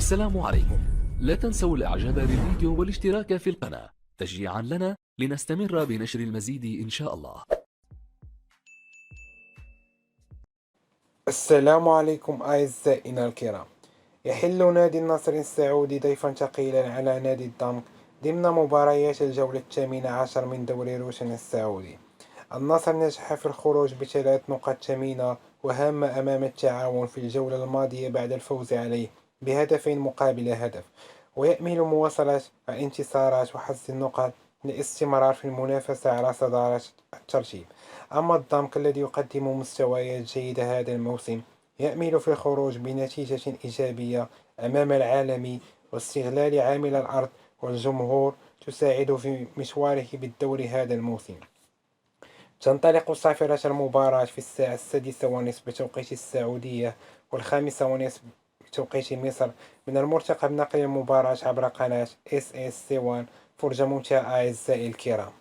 السلام عليكم. لا تنسوا الإعجاب بالفيديو والاشتراك في القناة تشجيعا لنا لنستمر بنشر المزيد إن شاء الله. السلام عليكم أعزائنا الكرام. يحل نادي النصر السعودي ضيفا ثقيلا على نادي الضمك ضمن مباريات الجولة الثامنة عشر من دوري روشن السعودي. النصر نجح في الخروج بثلاث نقاط ثمينة وهامة أمام التعاون في الجولة الماضية بعد الفوز عليه بهدفين مقابل هدف، ويأمل مواصلة الانتصارات وحصد النقاط للاستمرار في المنافسة على صدارة الترتيب. أما الضمك الذي يقدم مستويات جيدة هذا الموسم يأمل في الخروج بنتيجة إيجابية أمام العالمي واستغلال عامل الأرض والجمهور تساعد في مشواره بالدوري هذا الموسم. تنطلق صافرة المباراة في الساعة 6:30 بتوقيت السعودية و5:30 بتوقيت مصر. من المرتقب نقل المباراة عبر قناة SS1. فرجة ممتعة أعزائي الكرام.